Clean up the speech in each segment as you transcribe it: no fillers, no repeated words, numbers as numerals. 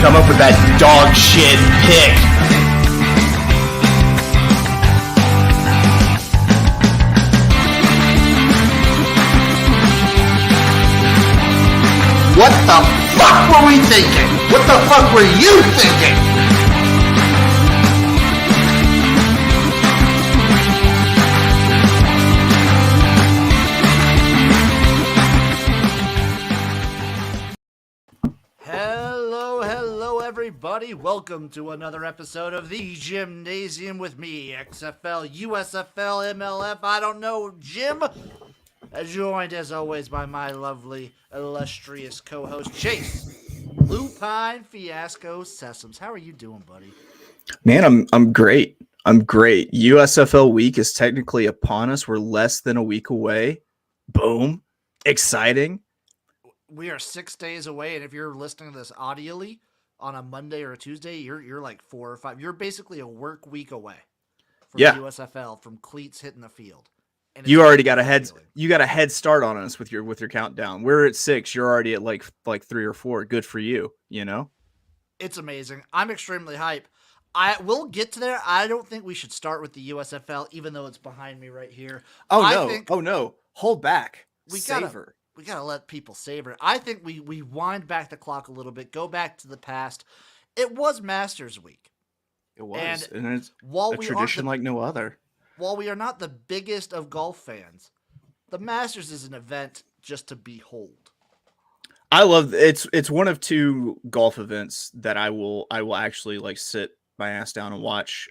come up with that dog shit pick. What the fuck were we thinking? What the fuck were you thinking? Hello, everybody. Welcome to another episode of the Jimnasium with me, XFL, USFL, MLF, I don't know, Jim. Joined, as always, by my lovely, illustrious co-host, Chase. Lupine Fiasco Sesums. How are you doing, buddy? Man, I'm great. I'm great. USFL week is technically upon us. We're less than a week away. Boom. Exciting. We are 6 days away, and if you're listening to this audially on a Monday or a Tuesday, you're like 4 or 5. You're basically a work week away from the USFL, from cleats hitting the field. And you already got a head start on us with your countdown. We're at 6. You're already at like 3 or 4. Good for you, you know? It's amazing. I'm extremely hype. We'll get to there. I don't think we should start with the USFL, even though it's behind me right here. Oh no. Hold back. We gotta let people savor it. I think we wind back the clock a little bit, go back to the past. It was Masters Week. It was. And it's a tradition like no other. While we are not the biggest of golf fans, the Masters is an event just to behold. I love it's one of 2 golf events that I will actually like sit my ass down and watch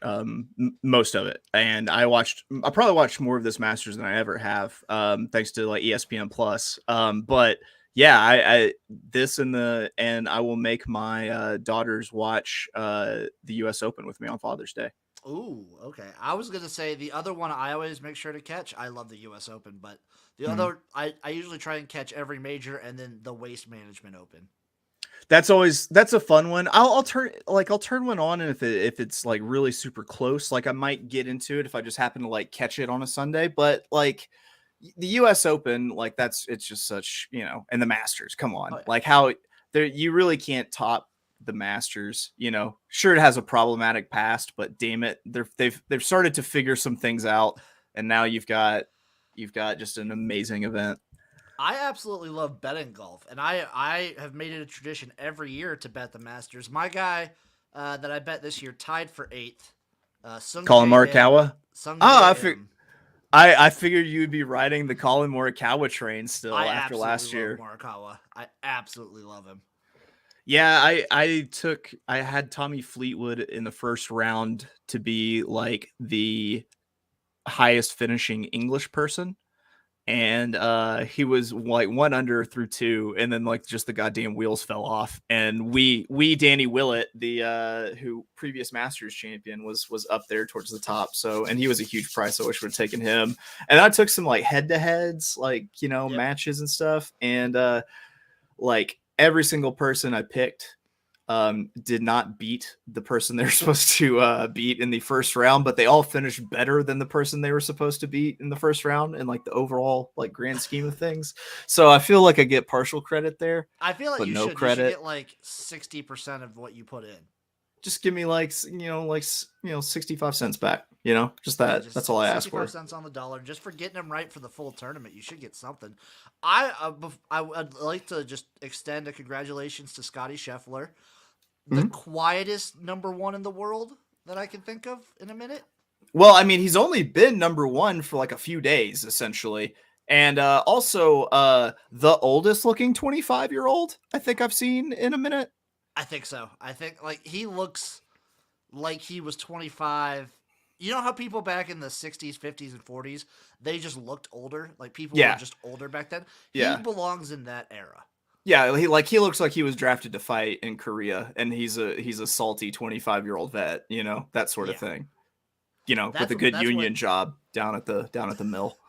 most of it. And I probably watched more of this Masters than I ever have, thanks to like ESPN Plus. But yeah, I I will make my daughters watch the US Open with me on Father's Day. Ooh, okay. I was going to say the other one I always make sure to catch. I love the U.S. Open, but the other, I usually try and catch every major and then the Waste Management Open. That's a fun one. I'll turn one on, and if it's like really super close, like I might get into it if I just happen to like catch it on a Sunday. But like the U.S. Open, like it's just such, you know, and the Masters. Come on, like how there you really can't top the Masters. You know, sure it has a problematic past, but damn it, they've started to figure some things out, and now you've got just an amazing event. I absolutely love betting golf, and I have made it a tradition every year to bet the Masters. My guy that I bet this year tied for 8th. Colin Morikawa. I figured you'd be riding the Colin Morikawa train still after last year. Morikawa, I absolutely love him. Yeah, I had Tommy Fleetwood in the first round to be like the highest finishing English person. And he was like 1 under through 2, and then like just the goddamn wheels fell off. And we Danny Willett, the who previous Masters champion, was up there towards the top. So, and he was a huge price. I wish we would have taken him. And I took some like head to heads, like, you know, matches and stuff. And like every single person I picked did not beat the person they're supposed to beat in the first round, but they all finished better than the person they were supposed to beat in the first round in like the overall like grand scheme of things. So I feel like I get partial credit there. I feel like you should get like 60% of what you put in. Just give me like 65 cents back, you know, just that. That's all I ask for. 65 cents on the dollar, just for getting them right for the full tournament. You should get something. I would like to just extend a congratulations to Scotty Scheffler, the quietest number 1 in the world that I can think of in a minute. Well, I mean, he's only been number 1 for like a few days, essentially. And also the oldest looking 25-year-old I think I've seen in a minute. I think so. I think like he looks like he was 25. You know how people back in the 60s, 50s, and 40s, they just looked older? Like people were just older back then? He belongs in that era. Yeah, he looks like he was drafted to fight in Korea, and he's a salty 25-year-old vet, you know, that sort of thing. You know, with a good union job down at the mill.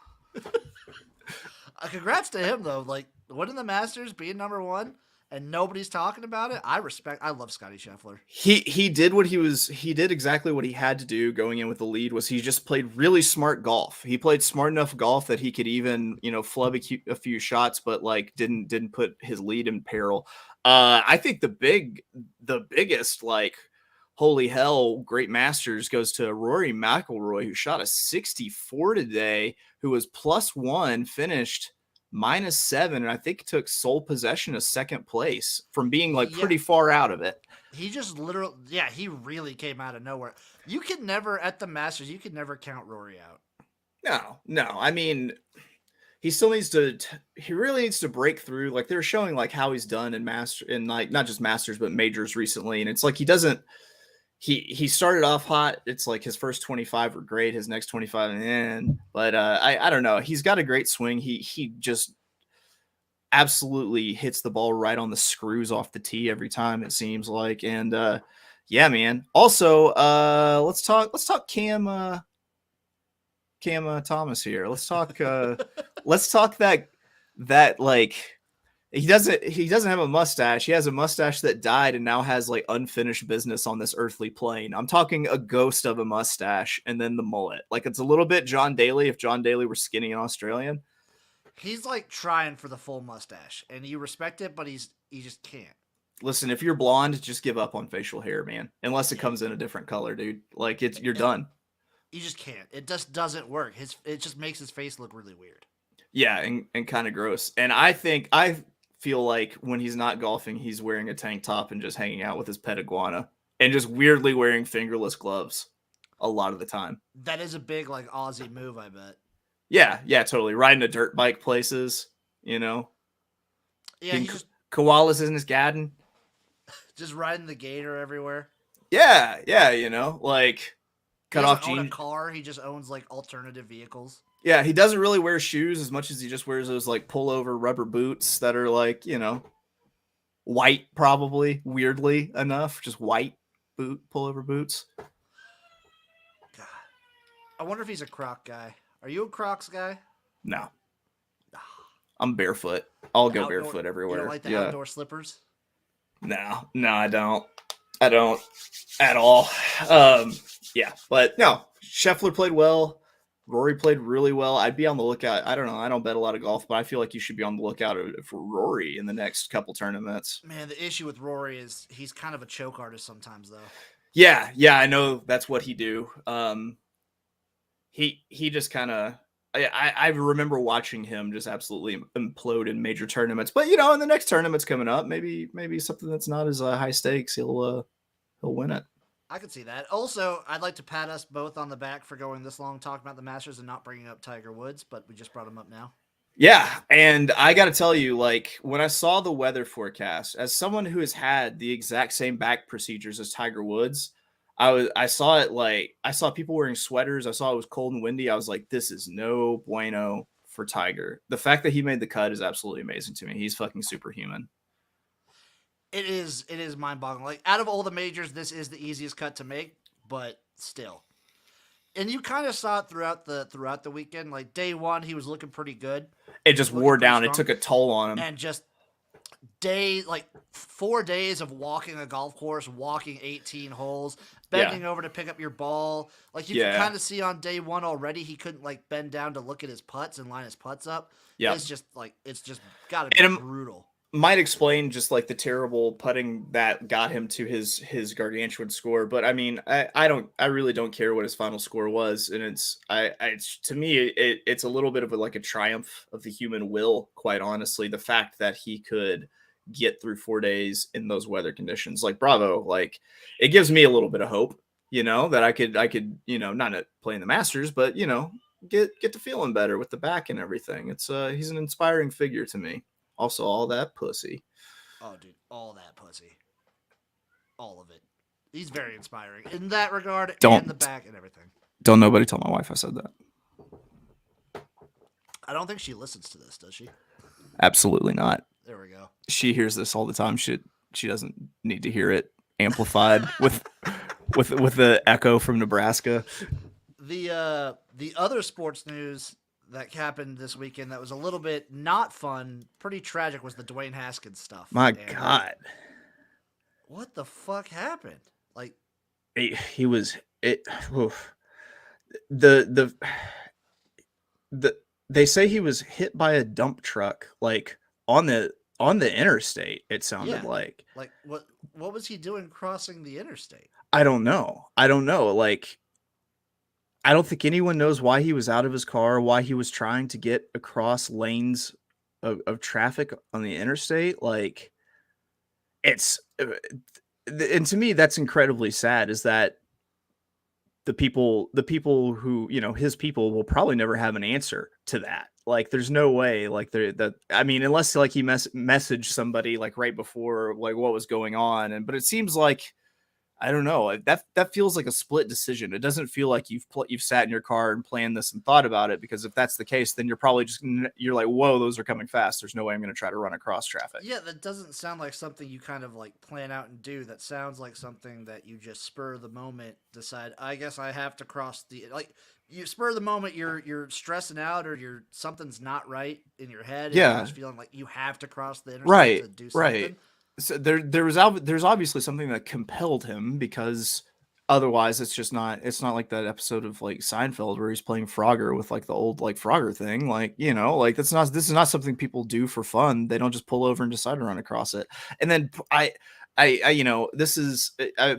Congrats to him though, like winning the Masters, being number 1. and nobody's talking about it. I love Scotty Scheffler. He did exactly what he had to do going in with the lead. Was he just played really smart golf. He played smart enough golf that he could even, flub a few shots, but like didn't put his lead in peril. I think the biggest like holy hell great Masters goes to Rory McIlroy, who shot a 64 today, who was +1, finished -7, and I think took sole possession of second place from being like pretty far out of it. He just literally, he really came out of nowhere. You could never, at the Masters, you could never count Rory out. No. I mean, he still needs to, he really needs to break through. Like they're showing like how he's done in like not just Masters, but majors recently. And it's like, he started off hot. It's like his first 25 were great. His next 25, but I don't know. He's got a great swing. He just absolutely hits the ball right on the screws off the tee every time, it seems like. And yeah, man. Also, let's talk Cam Thomas here. Let's talk that like he doesn't have a mustache. He has a mustache that died and now has like unfinished business on this earthly plane. I'm talking a ghost of a mustache and then the mullet. Like it's a little bit John Daly if John Daly were skinny and Australian. He's like trying for the full mustache, and you respect it, but he just can't. Listen, if you're blonde, just give up on facial hair, man. Unless it comes in a different color, dude. Like you're done. You just can't. It just doesn't work. It just makes his face look really weird. Yeah, and kind of gross. And I feel like when he's not golfing, he's wearing a tank top and just hanging out with his pet iguana and just weirdly wearing fingerless gloves a lot of the time. That is a big like Aussie move, I bet. Yeah, totally. Riding a dirt bike places, Yeah, koalas in his garden. Just riding the gator everywhere. Yeah, like cut off jeans. Own a car. He just owns like alternative vehicles. Yeah, he doesn't really wear shoes as much as he just wears those like pullover rubber boots that are like, white probably, weirdly enough, just white pullover boots. God. I wonder if he's a Croc guy. Are you a Crocs guy? No. I'm barefoot. I'll go barefoot everywhere. You don't like the outdoor slippers? No, I don't. I don't at all. Yeah, but no, Scheffler played well. Rory played really well. I'd be on the lookout. I don't know. I don't bet a lot of golf, but I feel like you should be on the lookout for Rory in the next couple tournaments. Man, the issue with Rory is he's kind of a choke artist sometimes, though. Yeah, I know that's what he do. He just kind of. I remember watching him just absolutely implode in major tournaments, but in the next tournament's coming up, maybe something that's not as high stakes, he'll win it. I could see that. Also, I'd like to pat us both on the back for going this long talking about the Masters and not bringing up Tiger Woods, but we just brought him up now. Yeah, and I got to tell you, like, when I saw the weather forecast, as someone who has had the exact same back procedures as Tiger Woods, I saw it, like, I saw people wearing sweaters. I saw it was cold and windy. I was like, this is no bueno for Tiger. The fact that he made the cut is absolutely amazing to me. He's fucking superhuman. It is mind-boggling. Like, out of all the majors, this is the easiest cut to make, but still. And you kind of saw it throughout the weekend. Like, day one, he was looking pretty good. It just wore down. Strong. It took a toll on him. And just 4 days of walking a golf course, walking 18 holes, bending over to pick up your ball. Like, you can kind of see on day one already, he couldn't, like, bend down to look at his putts and line his putts up. Yeah. It's just got to be brutal. Might explain just like the terrible putting that got him to his gargantuan score, but I mean, I really don't care what his final score was, and it's to me it's a little bit of a triumph of the human will, quite honestly. The fact that he could get through 4 days in those weather conditions, like, bravo, like, it gives me a little bit of hope, that I could not play in the Masters, but get to feeling better with the back and everything. It's he's an inspiring figure to me. Also, all that pussy. Oh, dude, all that pussy. All of it. He's very inspiring in that regard, and the back and everything. Don't nobody tell my wife I said that. I don't think she listens to this, does she? Absolutely not. There we go. She hears this all the time. She doesn't need to hear it amplified with the echo from Nebraska. The other sports news that happened this weekend that was a little bit not fun, pretty tragic, was the Dwayne Haskins stuff. My And God, what the fuck happened? Like, he was it. Oof. The the they say he was hit by a dump truck like on the interstate. It sounded yeah, like. like what was he doing crossing the interstate? I don't know. I don't know. Like, I don't think anyone knows why he was out of his car, why he was trying to get across lanes of traffic on the interstate. Like, it's and to me that's incredibly sad. Is that the people who, his people will probably never have an answer to that. Like, there's no way, like, that, I mean, unless like he messaged somebody like right before like what was going on. And but it seems like, I don't know, that feels like a split decision. It doesn't feel like you've sat in your car and planned this and thought about it, because if that's the case, then you're probably you're like, whoa, those are coming fast, there's no way I'm going to try to run across traffic. Yeah, that doesn't sound like something you kind of like plan out and do. That sounds like something that you just spur of the moment decide, I guess I have to cross the, like, you spur of the moment, you're stressing out, or something's not right in your head, and you're Yeah. just feeling like you have to cross the interstate Right, to do right. something. So there's obviously something that compelled him, because otherwise it's not like that episode of like Seinfeld where he's playing Frogger with like the old like Frogger thing. Like, like this is not something people do for fun. They don't just pull over and decide to run across it. And then I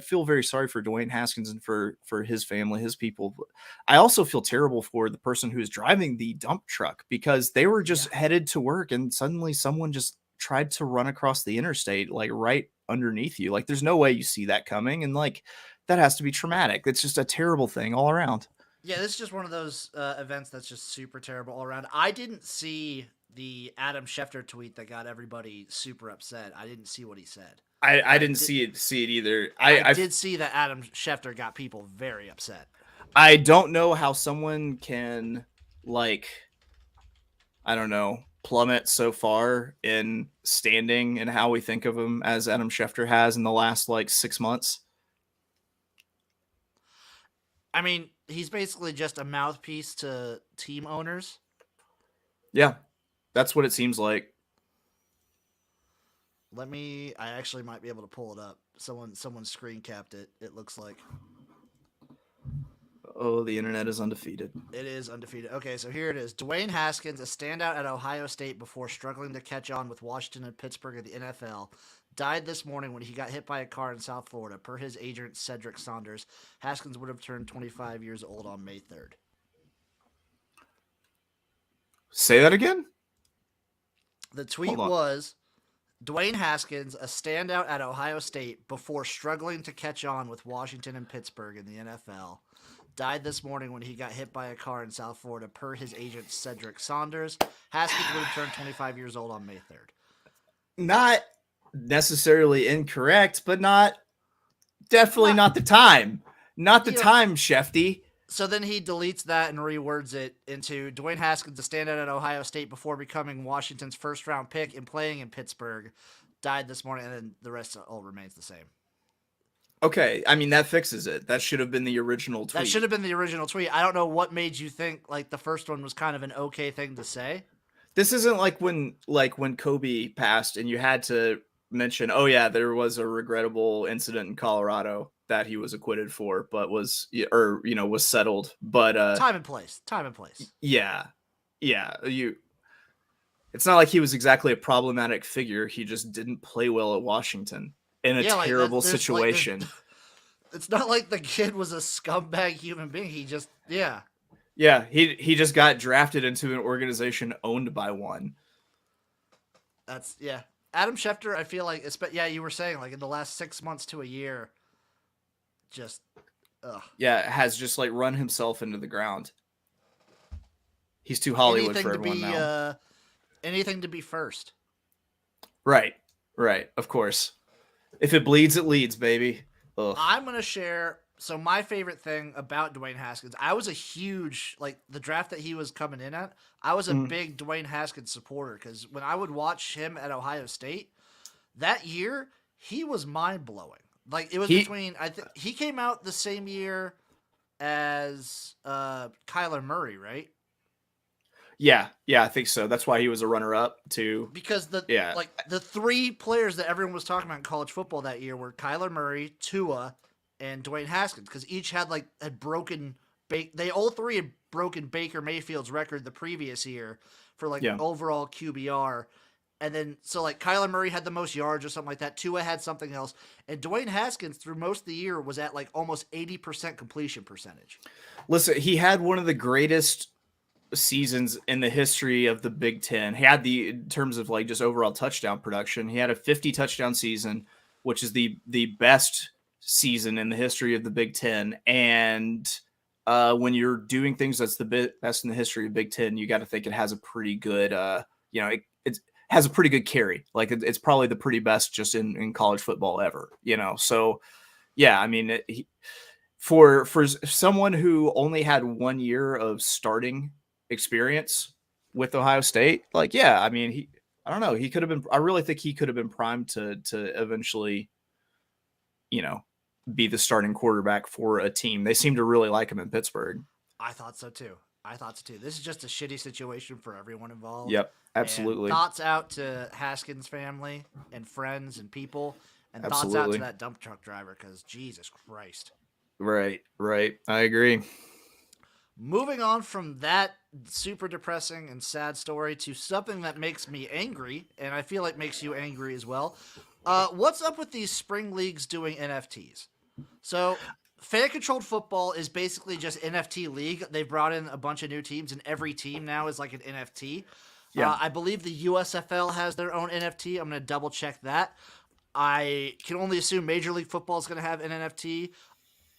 feel very sorry for Dwayne Haskins and for his family, his people. But I also feel terrible for the person who's driving the dump truck, because they were just headed to work and suddenly someone just tried to run across the interstate like right underneath you. Like, there's no way you see that coming, and like that has to be traumatic. It's just a terrible thing all around. Yeah, this is just one of those events that's just super terrible all around. I didn't see the Adam Schefter tweet that got everybody super upset. I didn't see what he said. I didn't see it either. I did see that Adam Schefter got people very upset. I don't know how someone can, like, I don't know, plummet so far in standing and how we think of him as Adam Schefter has in the last like 6 months. I mean, he's basically just a mouthpiece to team owners. Yeah, that's what it seems like. I actually might be able to pull it up. Someone screen capped it, it looks like. Oh, the internet is undefeated. It is undefeated. Okay, so here it is. Dwayne Haskins, a standout at Ohio State before struggling to catch on with Washington and Pittsburgh in the NFL, died this morning when he got hit by a car in South Florida. Per his agent, Cedric Saunders, Haskins would have turned 25 years old on May 3rd. Say that again? The tweet was, Dwayne Haskins, a standout at Ohio State before struggling to catch on with Washington and Pittsburgh in the NFL, died this morning when he got hit by a car in South Florida. Per his agent, Cedric Saunders, Haskins would have turned 25 years old on May 3rd. Not necessarily incorrect, but definitely not the time. Not the time, Shefty. So then he deletes that and rewords it into Dwayne Haskins, a standout at Ohio State before becoming Washington's first-round pick and playing in Pittsburgh, died this morning, and then the rest all remains the same. Okay, I mean, that fixes it. That should have been the original tweet. That should have been the original tweet. I don't know what made you think like the first one was kind of an okay thing to say. This isn't like when Kobe passed and you had to mention, oh yeah, there was a regrettable incident in Colorado that he was acquitted for, but was settled. But time and place. Yeah. It's not like he was exactly a problematic figure. He just didn't play well at Washington in a terrible situation. It's not like the kid was a scumbag human being. He just Yeah, he just got drafted into an organization owned by one. That's Adam Schefter, I feel like, you were saying like in the last 6 months to a year, just has just like run himself into the ground. He's too Hollywood for everyone now. Anything to be first. Right, of course. If it bleeds, it leads, baby. Ugh. I'm gonna share. So my favorite thing about Dwayne Haskins, I was a huge, like, the draft that he was coming in at, I was a big Dwayne Haskins supporter, because when I would watch him at Ohio State, that year, he was mind-blowing. Like, it was he came out the same year as Kyler Murray, right? Yeah, I think so. That's why he was a runner-up too. Because Yeah. the three players that everyone was talking about in college football that year were Kyler Murray, Tua, and Dwayne Haskins, because each had broken they all three had broken Baker Mayfield's record the previous year for Yeah. overall QBR. And then so Kyler Murray had the most yards or something like that. Tua had something else, and Dwayne Haskins through most of the year was at almost 80% completion percentage. Listen, he had one of the greatest seasons in the history of the Big Ten. He had in terms of just overall touchdown production, he had a 50 touchdown season, which is the best season in the history of the Big Ten. And when you're doing things that's the best in the history of Big Ten, you got to think it has a pretty good, it has a pretty good carry. It's probably the pretty best just in college football ever, So yeah, I mean, for someone who only had 1 year of starting experience with Ohio State, yeah, I mean, I don't know, he could have been, I really think he could have been primed to eventually, be the starting quarterback for a team. They seem to really like him in Pittsburgh. I thought so too. This is just a shitty situation for everyone involved. Yep, absolutely. And thoughts out to Haskins' family and friends and people, and absolutely. Thoughts out to that dump truck driver, because Jesus Christ. Right. I agree. Moving on from that super depressing and sad story to something that makes me angry, and I feel like makes you angry as well. What's up with these spring leagues doing NFTs? So, fan-controlled football is basically just NFT league. They've brought in a bunch of new teams, and every team now is like an NFT. Yeah. I believe the USFL has their own NFT. I'm going to double-check that. I can only assume Major League Football is going to have an NFT.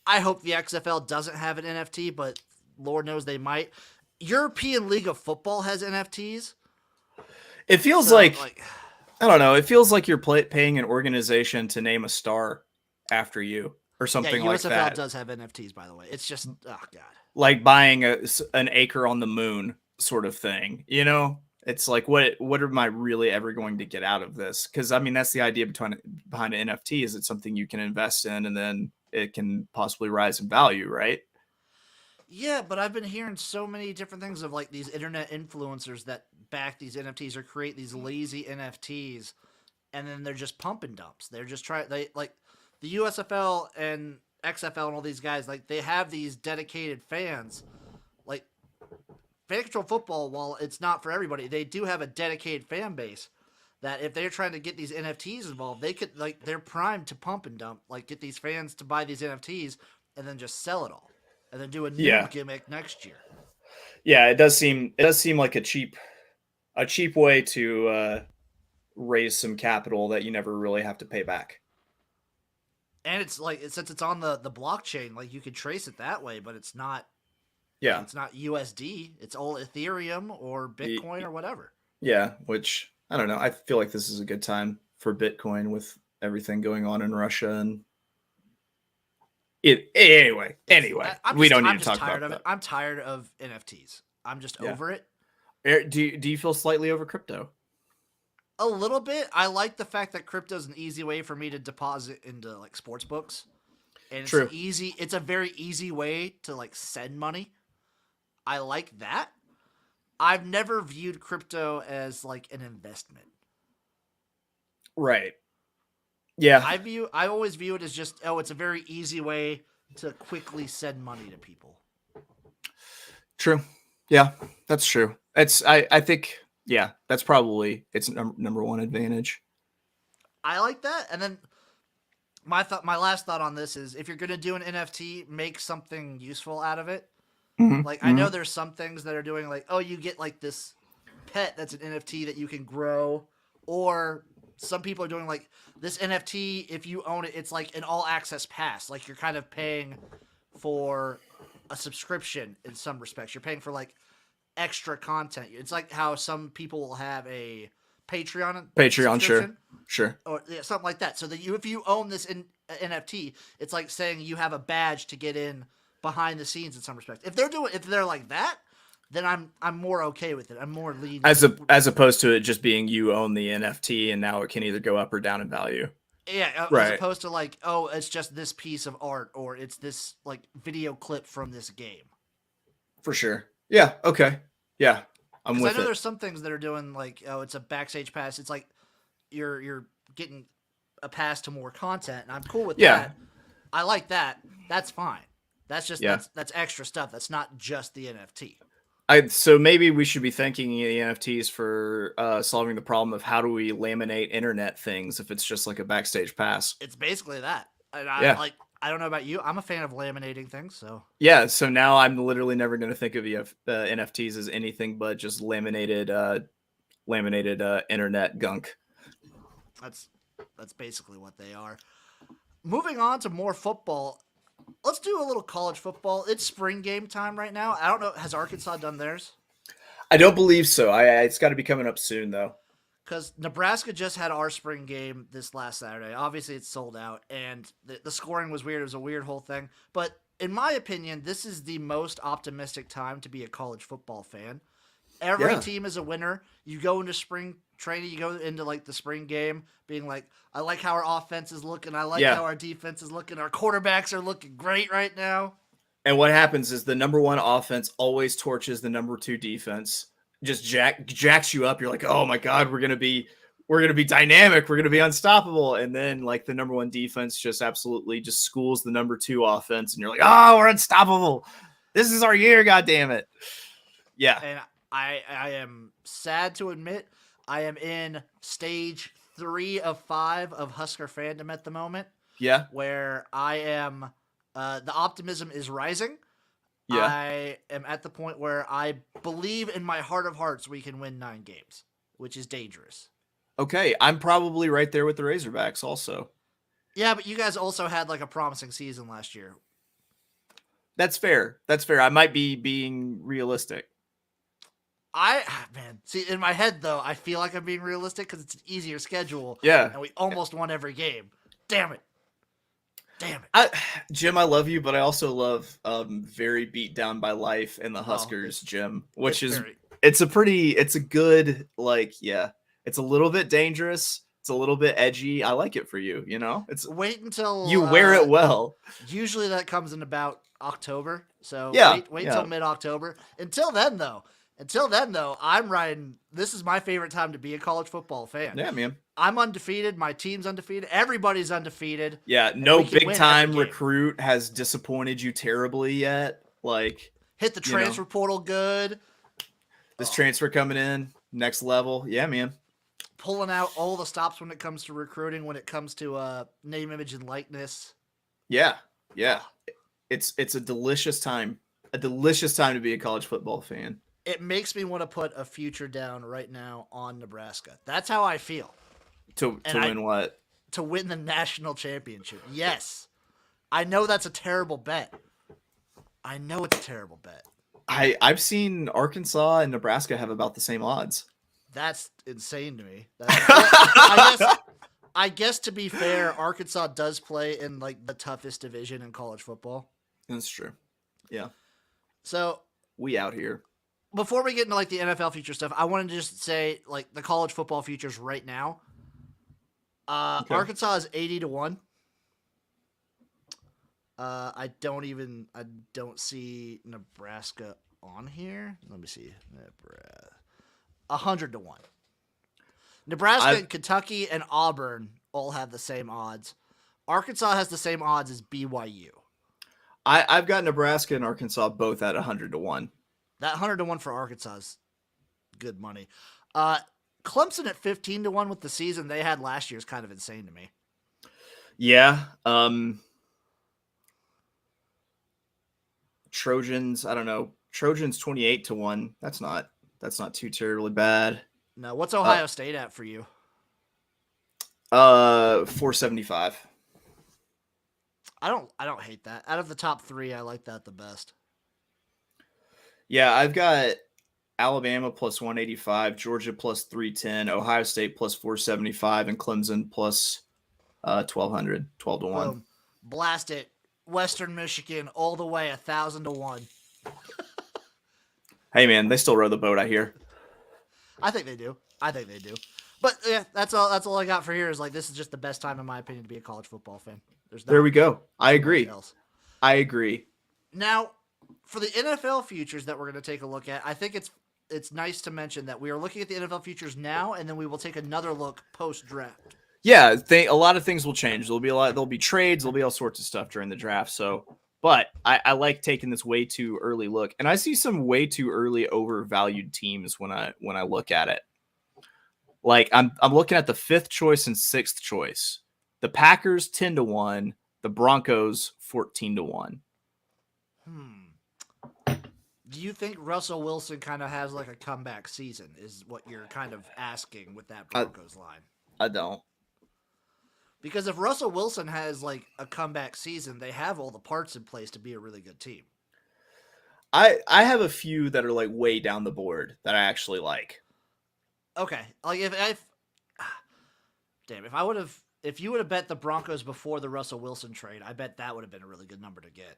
I hope the XFL doesn't have an NFT, but Lord knows they might. European League of Football has NFTs. It feels like I don't know. It feels like you're paying an organization to name a star after you or something like that. USFL does have NFTs, by the way. It's just, oh God. Like buying an acre on the moon sort of thing. It's like, what am I really ever going to get out of this? Because, I mean, that's the idea behind an NFT, is it's something you can invest in and then it can possibly rise in value, right? Yeah, but I've been hearing so many different things of these internet influencers that back these NFTs or create these lazy NFTs, and then they're just pump and dumps. They're just the USFL and XFL and all these guys, they have these dedicated fans. Fan control football, while it's not for everybody, they do have a dedicated fan base that if they're trying to get these NFTs involved, they could they're primed to pump and dump, get these fans to buy these NFTs and then just sell it all. And then do a new gimmick next year. Yeah, it does seem like a cheap way to raise some capital that you never really have to pay back. And it's since it's on the blockchain, you could trace it that way, but it's not. Yeah, it's not USD. It's all Ethereum or Bitcoin or whatever. Yeah, which I don't know. I feel like this is a good time for Bitcoin with everything going on in Russia and. Anyway, we don't need to talk about that. I'm tired of NFTs. I'm just over it. Do you feel slightly over crypto? A little bit. I like the fact that crypto is an easy way for me to deposit into sports books, and it's True. It's a very easy way to send money. I like that. I've never viewed crypto as an investment. Right. Yeah. I always view it as just, it's a very easy way to quickly send money to people. True. Yeah, that's true. I think, yeah, that's probably its number one advantage. I like that. And then my last thought on this is, if you're going to do an NFT, make something useful out of it. Mm-hmm. I know there's some things that are doing you get this pet that's an NFT that you can grow, or some people are doing this NFT, if you own it, it's an all access pass. You're kind of paying for a subscription in some respects. You're paying for extra content. It's how some people will have a Patreon, sure. Or something like that. So that if you own this NFT, it's like saying you have a badge to get in behind the scenes in some respects. If they're like that, then I'm more okay with it. I'm more leaning as opposed to it just being you own the NFT and now it can either go up or down in value. Yeah, right. As opposed to it's just this piece of art, or it's this video clip from this game. For sure. Yeah. Okay. Yeah. I'm 'Cause I with know it. there's some things that are doing like, oh, it's a backstage pass. It's like you're getting a pass to more content, and I'm cool with Yeah. that. I like that. That's fine. That's just Yeah. that's extra stuff. That's not just the NFT. So maybe we should be thanking the NFTs for solving the problem of how do we laminate internet things if it's just like a backstage pass. It's basically that. And Yeah. I don't know about you. I'm a fan of laminating things, so Yeah, so now I'm literally never going to think of NFTs as anything but just laminated internet gunk. that's basically what they are. Moving on to more football. Let's do a little college football. It's spring game time right now. I don't know. Has Arkansas done theirs? I don't believe so. It's got to be coming up soon though. Because Nebraska just had our spring game this last Saturday. Obviously, it's sold out, and the scoring was weird. It was a weird whole thing. But in my opinion, this is the most optimistic time to be a college football fan. Every team is a winner. You go into spring training, you go into like the spring game being like, I like how our offense is looking. I like how our defense is looking. Our quarterbacks are looking great right now. And what happens is the number one offense always torches the number two defense. Just jacks you up. You're like, oh my God, we're gonna be dynamic. We're gonna be unstoppable. And then like the number one defense just absolutely just schools the number two offense, and you're like, oh, we're unstoppable. This is our year. God damn it. Yeah. And I am sad to admit I am in stage 3 of 5 of Husker fandom at the moment. Yeah. Where I am, the optimism is rising. Yeah. I am at the point where I believe in my heart of hearts we can win 9 games, which is dangerous. Okay, I'm probably right there with the Razorbacks also. Yeah, but you guys also had like a promising season last year. That's fair. I might be being realistic. See, in my head though, I feel like I'm being realistic because it's an easier schedule. Yeah. And we almost won every game. Damn it. Jim, I love you, but I also love very beat down by life and the Huskers, Jim, which is it's a good, like, yeah, it's a little bit dangerous. It's a little bit edgy. I like it for you. You know, wait until you wear it well. Usually that comes in about October. So wait till mid-October. Until then though, I'm riding. This is my favorite time to be a college football fan. Yeah, man. I'm undefeated. My team's undefeated. Everybody's undefeated. Yeah, no big time recruit has disappointed you terribly yet. Like, hit the transfer portal good. This transfer coming in next level. Yeah, man. Pulling out all the stops when it comes to recruiting, when it comes to name, image, and likeness. Yeah. It's a delicious time. A delicious time to be a college football fan. It makes me want to put a future down right now on Nebraska. That's how I feel. To win what? To win the national championship. Yes. I know that's a terrible bet. I know it's a terrible bet. I've seen Arkansas and Nebraska have about the same odds. That's insane to me. I guess to be fair, Arkansas does play in like the toughest division in college football. That's true. Yeah. So we out here. Before we get into like the NFL future stuff, I wanted to just say like the college football futures right now. Okay. Arkansas is 80-1. I don't see Nebraska on here. Let me see. 100-1. Nebraska, Kentucky, and Auburn all have the same odds. Arkansas has the same odds as BYU. I've got Nebraska and Arkansas both at 100-1. That 100-1 for Arkansas is good money. Clemson at 15-1 with the season they had last year is kind of insane to me. Yeah. Trojans, I don't know. Trojans 28-1. That's not too terribly bad. No, what's Ohio State at for you? 475. I don't hate that. Out of the top 3, I like that the best. Yeah, I've got Alabama plus 185, Georgia plus 310, Ohio State plus 475, and Clemson plus 1200, 12-1. Boom. Blast it. Western Michigan all the way 1,000-1. Hey man, they still row the boat out here. I think they do. But yeah, that's all I got for here is like this is just the best time in my opinion to be a college football fan. There we go. I agree. I agree. Now, for the NFL futures that we're going to take a look at, I think it's it's nice to mention that we are looking at the NFL futures now, and then we will take another look post draft. Yeah, a lot of things will change. There'll be trades, there'll be all sorts of stuff during the draft. So, but I like taking this way too early look, and I see some way too early overvalued teams when I look at it. Like I'm looking at the 5th choice and 6th choice. The Packers 10-1, the Broncos 14-1. Do you think Russell Wilson kind of has like a comeback season? Is what you're kind of asking with that Broncos line? I don't. Because if Russell Wilson has like a comeback season, they have all the parts in place to be a really good team. I have a few that are like way down the board that I actually like. Okay, like if you would have bet the Broncos before the Russell Wilson trade, I bet that would have been a really good number to get.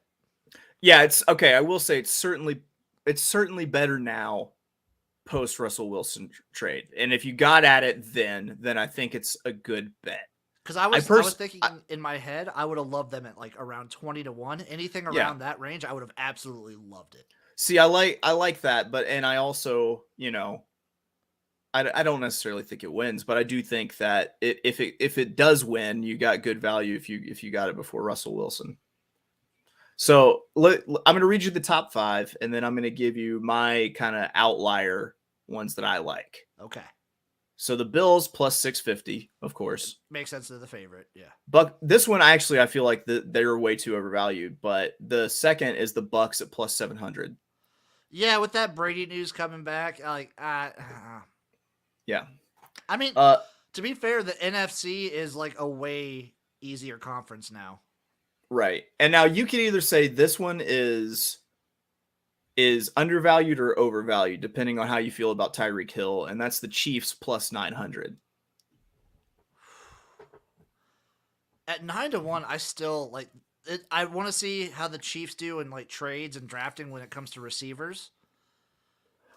Yeah, it's okay. I will say it's certainly better now post Russell Wilson trade. And if you got at it then I think it's a good bet. Because I was thinking in my head, I would have loved them at like around 20-1. Anything around that range, I would have absolutely loved it. See, I like that, but and I also, I don't necessarily think it wins, but I do think that if it does win, you got good value if you got it before Russell Wilson. So I'm going to read you the top 5, and then I'm going to give you my kind of outlier ones that I like. Okay. So the Bills plus 650, of course. Makes sense to the favorite, yeah. But this one, I feel like they're way too overvalued. But the second is the Bucks at plus 700. Yeah, with that Brady news coming back, yeah. I mean, to be fair, the NFC is like a way easier conference now. Right. And now you can either say this one is undervalued or overvalued, depending on how you feel about Tyreek Hill, and that's the Chiefs plus 900. At 9-1, I still like it. I want to see how the Chiefs do in like trades and drafting when it comes to receivers.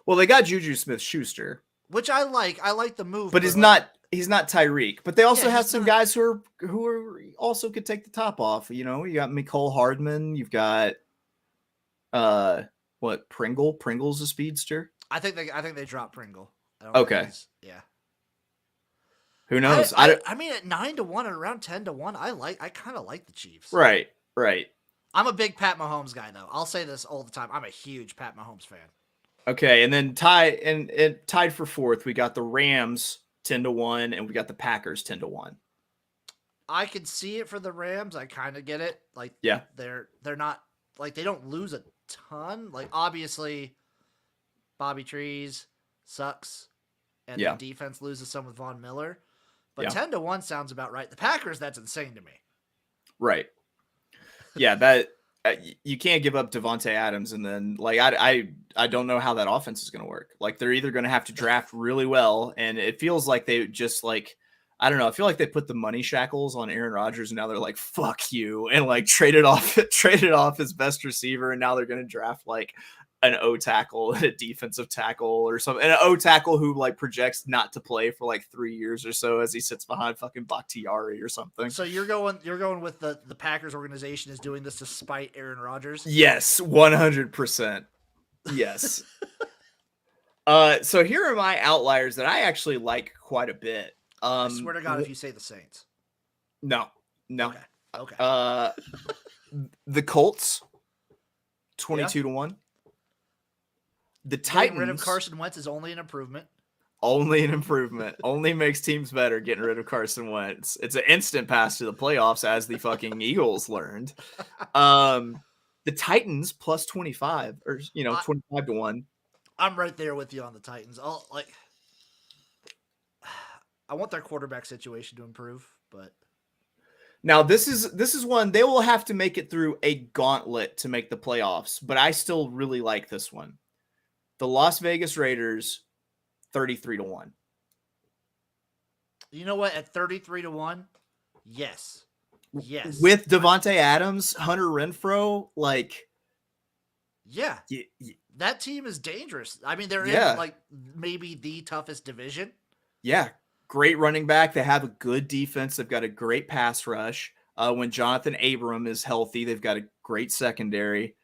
Well, they got Juju Smith-Schuster, which I like. I like the move, but he's not Tyreek. But they also have some guys who are also could take the top off. You got Mecole Hardman. You've got what, Pringle? Pringle's a speedster. I think they dropped Pringle. Okay. Yeah. Who knows? I mean, at 9-1 and around 10-1, I kind of like the Chiefs. Right. I'm a big Pat Mahomes guy, though. I'll say this all the time. I'm a huge Pat Mahomes fan. Okay, and then tied for 4th, we got the Rams 10-1, and we got the Packers 10-1. I can see it for the Rams. I kind of get it. Like, yeah, they're not like they don't lose a ton. Like, obviously, Bobby Trees sucks, and the defense loses some with Von Miller. But 10-1 sounds about right. The Packers, that's insane to me. Right. Yeah, that you can't give up Devontae Adams, and then like I don't know how that offense is going to work. Like they're either going to have to draft really well, and it feels like they just like I don't know. I feel like they put the money shackles on Aaron Rodgers, and now they're like fuck you, and like traded off his best receiver, and now they're going to draft like an O tackle and a defensive tackle or something, and an O tackle who like projects not to play for like 3 years or so as he sits behind fucking Bakhtiari or something. So you're going with the Packers organization is doing this to spite Aaron Rodgers? Yes, 100%. Yes. So here are my outliers that I actually like quite a bit. I swear to God, if you say the Saints. No. Okay. The Colts 22-1. The Titans. Getting rid of Carson Wentz is only an improvement. Only an improvement. Only makes teams better getting rid of Carson Wentz. It's an instant pass to the playoffs, as the fucking Eagles learned. The Titans plus 25, or 25-1. I'm right there with you on the Titans. I want their quarterback situation to improve, but now this is one they will have to make it through a gauntlet to make the playoffs, but I still really like this one. The Las Vegas Raiders 33-1. You know what? At 33-1, yes. With Devontae Adams, Hunter Renfrow, like that team is dangerous. I mean, they're in like maybe the toughest division. Yeah. Great running back. They have a good defense. They've got a great pass rush. When Jonathan Abram is healthy, they've got a great secondary.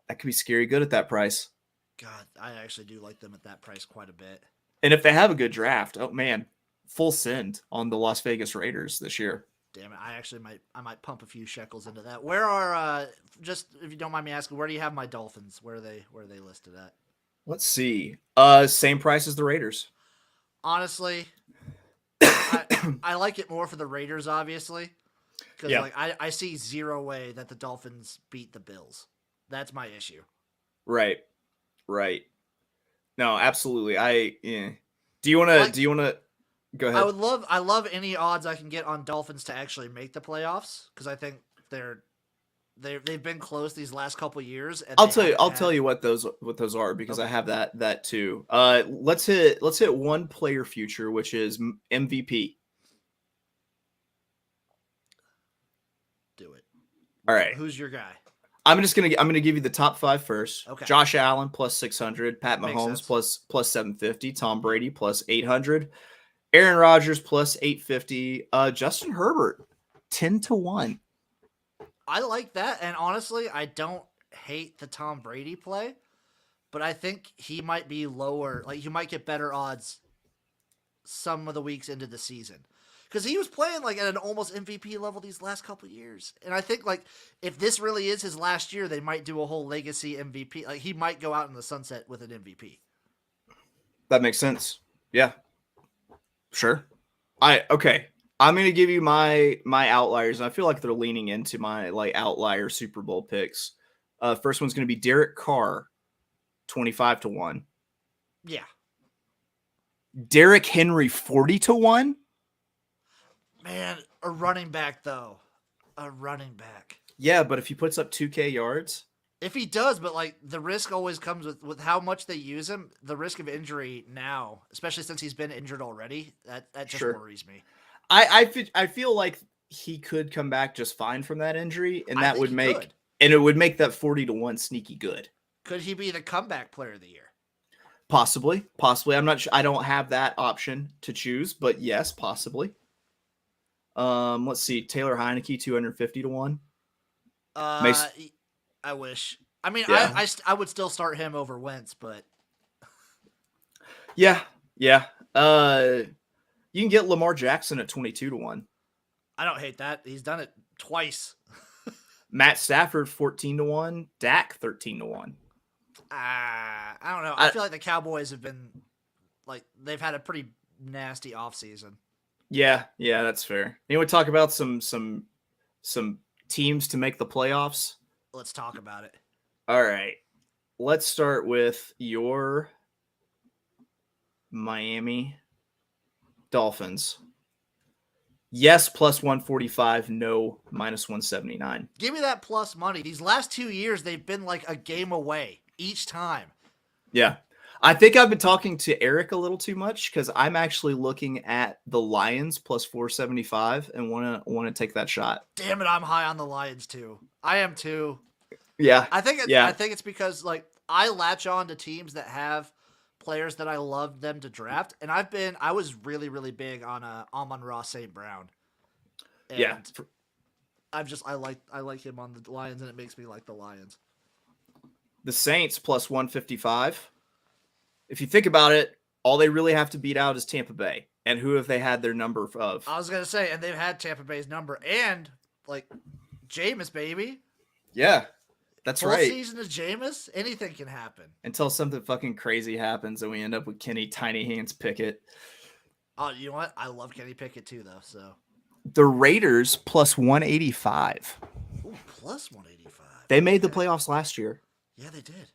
That could be scary good at that price. God, I actually do like them at that price quite a bit. And if they have a good draft, oh man, full send on the Las Vegas Raiders this year. Damn it, I might pump a few shekels into that. Where are just if you don't mind me asking, where do you have my Dolphins? Where are they listed at? Let's see. Same price as the Raiders. Honestly, I like it more for the Raiders, obviously, because Yeah. like I see zero way that the Dolphins beat the Bills. That's my issue. Right. No, absolutely. Do you want to go ahead? I love any odds I can get on Dolphins to actually make the playoffs because I think they've been close these last couple years. And I'll tell you what those are because Okay. I have that too. Let's hit one player future, which is MVP. Do it. All right. Who's your guy? I'm gonna give you the top 5 first. Okay. Josh Allen plus 600, Pat Makes Mahomes sense. plus 750, Tom Brady plus 800, Aaron Rodgers plus 850, Justin Herbert 10-1. I like that, and honestly, I don't hate the Tom Brady play, but I think he might be lower. Like you might get better odds some of the weeks into the season because he was playing like at an almost MVP level these last couple years, and I think like if this really is his last year, they might do a whole legacy MVP. Like he might go out in the sunset with an MVP. That makes sense. Yeah, sure. Okay. I'm gonna give you my outliers, and I feel like they're leaning into my like outlier Super Bowl picks. First one's gonna be Derek Carr, 25-1. Yeah, Derrick Henry, 40-1. man, a running back though, a running back. Yeah, but if he puts up 2K yards, If he does, but like the risk always comes with how much they use him, the risk of injury now, especially since he's been injured already, that just Sure. worries me. I feel like he could come back just fine from that injury, and I that think would he make could. and it would make that 40-1 sneaky good. Could he be the comeback player of the year? Possibly. I'm not sure. I don't have that option to choose, but yes, possibly. Let's see. Taylor Heineke, 250-1. I wish. I mean, Yeah. I would still start him over Wentz, but Yeah. You can get Lamar Jackson at 22-1. I don't hate that. He's done it twice. Matt Stafford, 14-1. Dak, 13-1. I don't know. I feel like the Cowboys have been like they've had a pretty nasty offseason. Yeah, that's fair. You want to talk about some teams to make the playoffs? Let's talk about it. All right. Let's start with your Miami Dolphins. Yes, plus 145. No, minus 179. Give me that plus money. These last 2 years, they've been like a game away each time. Yeah. I think I've been talking to Eric a little too much because I'm actually looking at the Lions plus 475 and want to take that shot. Damn it, I'm high on the Lions too. I am too. Yeah. I think it's because like I latch on to teams that have players that I love them to draft, and I was really really big on Amon-Ra St. Brown. And Yeah. I like him on the Lions, and it makes me like the Lions. The Saints plus 155. If you think about it, all they really have to beat out is Tampa Bay. And who have they had their number of? I was gonna say, and they've had Tampa Bay's number, and like Jameis, baby. Yeah, that's Full right. season of Jameis, anything can happen. Until something fucking crazy happens and we end up with Kenny Tiny Hands Pickett. Oh, you know what? I love Kenny Pickett too, though. So The Raiders plus 185. ooh, plus 185. They made the playoffs last year. Yeah, they did.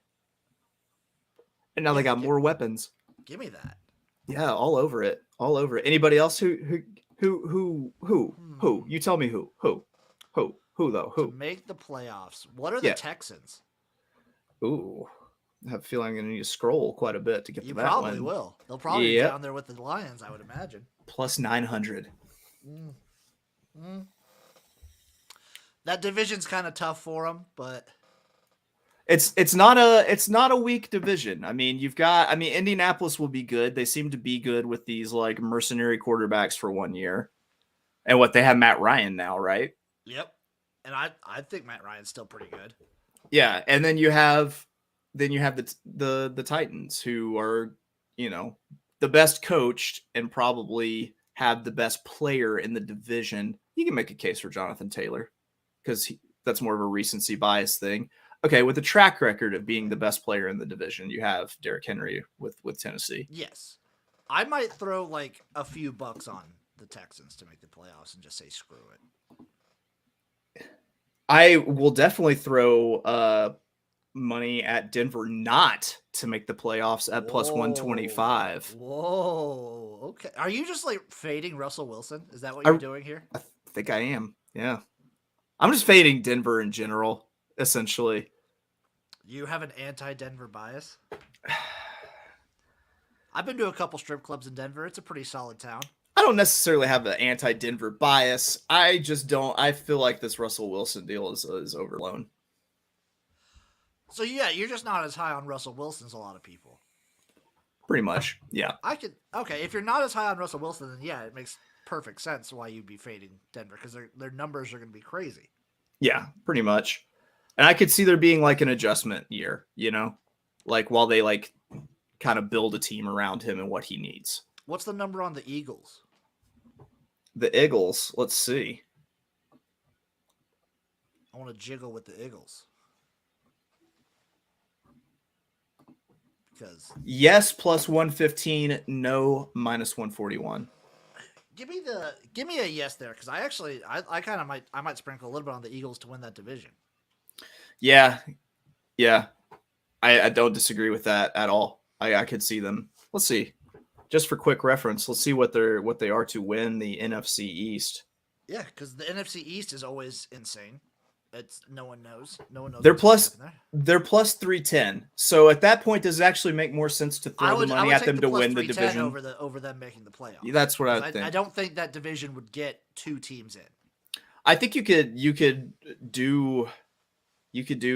And now they got more weapons. Give me that. Yeah, all over it. Anybody else who? You tell me who though? To make the playoffs. What are the Texans? Ooh. I have a feeling I'm going to need to scroll quite a bit to get You to that probably one. will. They'll probably be down there with the Lions, I would imagine. Plus 900. That division's kind of tough for them, but It's not a weak division. I mean, Indianapolis will be good. They seem to be good with these like mercenary quarterbacks for 1 year. And what they have Matt Ryan now, right? yep. And I think Matt Ryan's still pretty good. Yeah, and then you have then you have the Titans, who are, the best coached and probably have the best player in the division. You can make a case for Jonathan Taylor because that's more of a recency bias thing. Okay, with a track record of being the best player in the division, you have Derrick Henry with Tennessee. Yes. I might throw like a few bucks on the Texans to make the playoffs and just say screw it. I will definitely throw money at Denver not to make the playoffs at plus 125. Whoa. Okay. Are you just like fading Russell Wilson? Is that what you're doing here? I think I am. Yeah. I'm just fading Denver in general, essentially. You have an anti-Denver bias? I've been to a couple strip clubs in Denver. It's a pretty solid town. I don't necessarily have an anti-Denver bias. I just don't. I feel like this Russell Wilson deal is overblown. So yeah, you're just not as high on Russell Wilson as a lot of people. Pretty much, yeah. Okay, if you're not as high on Russell Wilson, then yeah, it makes perfect sense why you'd be fading Denver because their numbers are going to be crazy. Yeah, pretty much. And I could see there being like an adjustment year, like while they like kind of build a team around him and what he needs. What's the number on the Eagles? The Eagles, let's see. I want to jiggle with the Eagles. Because yes, plus 115, no, minus 141. Give me a yes there, because I kind of might sprinkle a little bit on the Eagles to win that division. Yeah. I don't disagree with that at all. I could see them. Let's see. Just for quick reference, let's see what they are to win the NFC East. Yeah, because the NFC East is always insane. No one knows. They're plus 310. So at that point, does it actually make more sense to throw the money at them to win the division over them making the playoffs? That's what I think. I don't think that division would get two teams in. I think you could do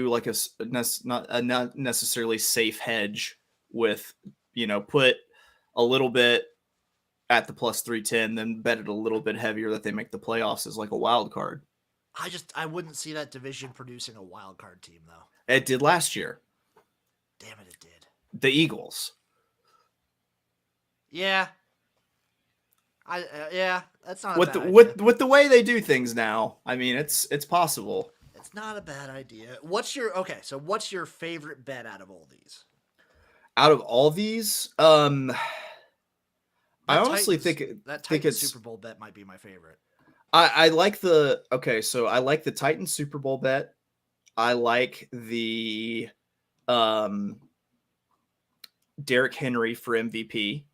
like a not necessarily safe hedge with, put a little bit at the plus 310, then bet it a little bit heavier that they make the playoffs as like a wild card. I wouldn't see that division producing a wild card team though. It did last year. Damn it did. The Eagles. Yeah. That's not with the way they do things now. I mean, it's possible. It's not a bad idea. What's your favorite bet out of all these? Out of all these, I honestly think it's Super Bowl bet might be my favorite. I like the Titans Super Bowl bet. I like the Derrick Henry for MVP.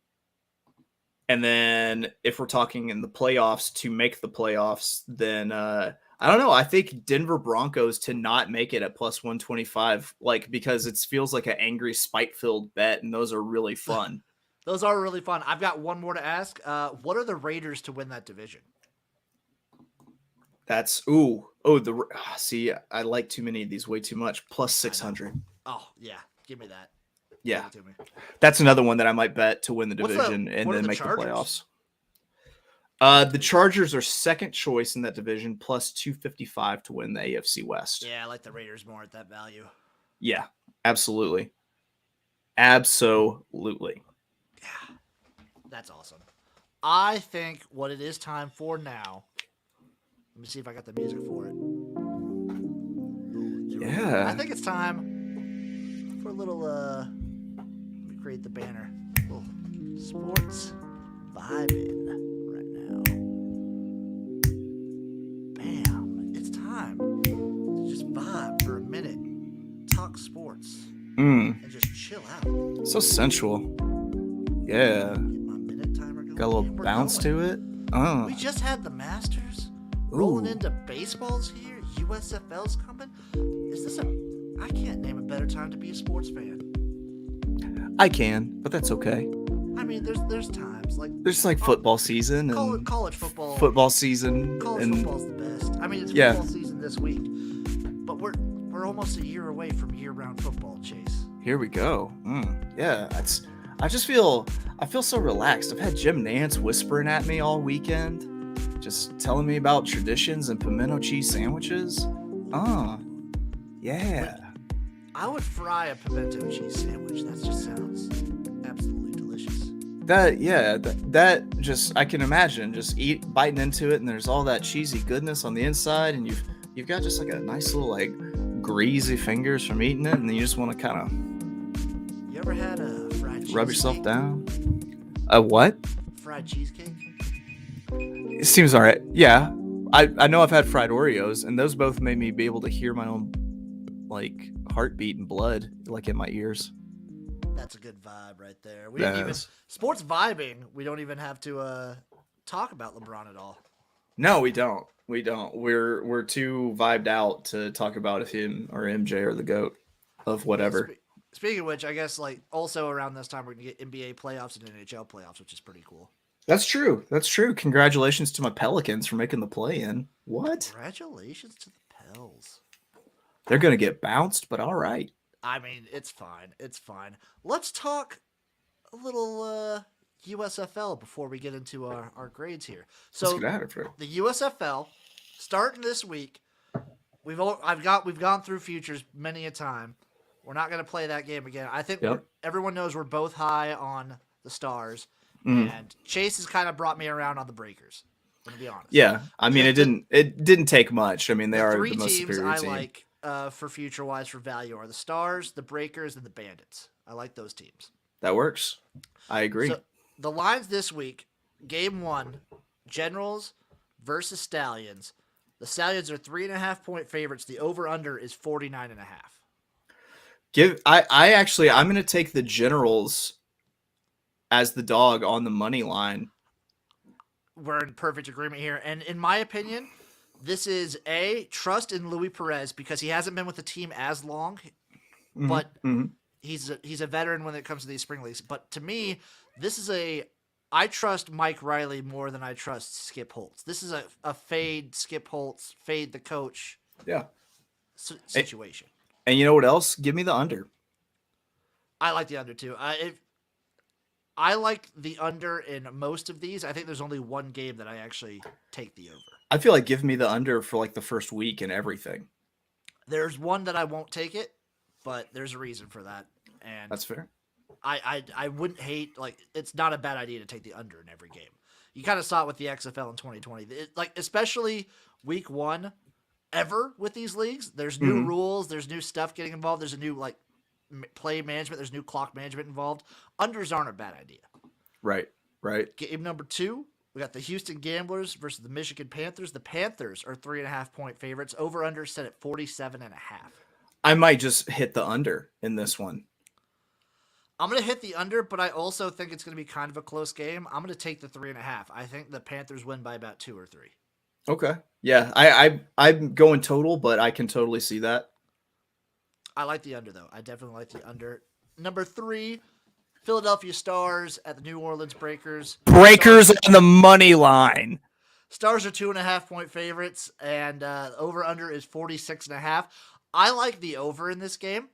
And then if we're talking in the playoffs to make the playoffs, then I don't know. I think Denver Broncos to not make it at plus 125, because it feels like an angry, spite-filled bet, and those are really fun. Those are really fun. I've got one more to ask. What are the Raiders to win that division? That's see, I like too many of these way too much. Plus 600. Oh yeah, give me that. Yeah, that's another one that I might bet to win the division and then make Chargers? The playoffs. The Chargers are second choice in that division, plus 255 to win the AFC West. Yeah, I like the Raiders more at that value. Yeah, absolutely. Yeah, that's awesome. I think what it is time for now. Let me see if I got the music for it. Yeah. I think it's time for a little, let me create the banner. A little sports vibing right now. Bam. It's time to just vibe for a minute. Talk sports. And just chill out. So sensual. Yeah. Get my minute timer going. Got a little bounce to it. Oh. We just had the Masters. Rolling into baseball's here. USFL's coming. I can't name a better time to be a sports fan. I can, but that's okay. I mean, there's times there's football season and college football. Football season. College football's the best. I mean, it's football season this week, but we're almost a year away from year-round football, Chase. Here we go. Yeah, I feel so relaxed. I've had Jim Nance whispering at me all weekend. Just telling me about traditions and pimento cheese sandwiches. Yeah. I would fry a pimento cheese sandwich. That just sounds absolutely delicious. That just, I can imagine just biting into it, and there's all that cheesy goodness on the inside, and you've got just like a nice little like greasy fingers from eating it, and then you just want to kind You ever had a fried of cheesecake? rub yourself down. A what? Fried cheesecake? It seems all right. Yeah, I know I've had fried Oreos, and those both made me be able to hear my own like heartbeat and blood like in my ears. That's a good vibe right there. We didn't even sports vibing. We don't even have to talk about LeBron at all. No, we don't. We're too vibed out to talk about if him or MJ are the GOAT of whatever. Speaking of which, I guess like also around this time we're gonna get NBA playoffs and NHL playoffs, which is pretty cool. That's true. Congratulations to my Pelicans for making the play-in. What? Congratulations to the Pels. They're gonna get bounced, but all right. I mean, it's fine. Let's talk a little USFL before we get into our grades here. So the USFL starting this week. We've gone through futures many a time. We're not going to play that game again. I think everyone knows we're both high on the Stars, and Chase has kind of brought me around on the Breakers. I'm going to be honest. Yeah, I mean it didn't take much. I mean they are the most teams superior I team. like for future wise for value are the Stars, the Breakers, and the Bandits. I like those teams. That works. I agree. So, the lines this week, game 1, Generals versus Stallions. The Stallions are 3.5-point favorites. The over-under is 49.5. I'm going to take the Generals as the dog on the money line. We're in perfect agreement here. And in my opinion, this is trust in Luis Perez because he hasn't been with the team as long, but he's a veteran when it comes to these spring leagues. But to me, this is I trust Mike Riley more than I trust Skip Holtz. This is a fade Skip Holtz, fade the coach situation. And you know what else? Give me the under. I like the under too. I like the under in most of these. I think there's only one game that I actually take the over. I feel like give me the under for like the first week and everything. There's one that I won't take it, but there's a reason for that. And that's fair. I wouldn't hate, like, it's not a bad idea to take the under in every game. You kind of saw it with the XFL in 2020. Especially week 1 ever with these leagues. There's new rules. There's new stuff getting involved. There's a new, like, play management. There's new clock management involved. Unders aren't a bad idea. Right. Game number 2, we got the Houston Gamblers versus the Michigan Panthers. The Panthers are 3.5-point favorites. Over-under set at 47.5. I might just hit the under in this one. I'm going to hit the under, but I also think it's going to be kind of a close game. I'm going to take the 3.5. I think the Panthers win by about 2 or 3. Okay. Yeah, I'm going total, but I can totally see that. I like the under, though. I definitely like the under. Number 3, Philadelphia Stars at the New Orleans Breakers. Breakers on the money line. Stars are 2.5-point favorites, and over-under is 46.5. I like the over in this game.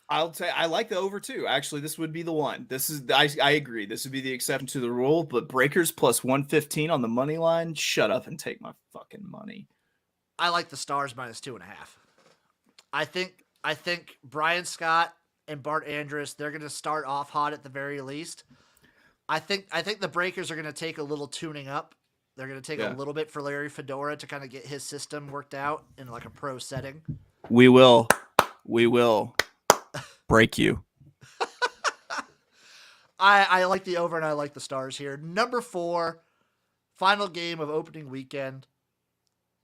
I'll say I like the over too. Actually, this would be the one. I agree. This would be the exception to the rule. But Breakers plus 115 on the money line. Shut up and take my fucking money. I like the Stars minus 2.5. I think Brian Scott and Bart Andrus, they're going to start off hot at the very least. I think the Breakers are going to take a little tuning up. They're going to take a little bit for Larry Fedora to kind of get his system worked out in like a pro setting. We will break you. I like the over and I like the Stars here. Number 4, final game of opening weekend.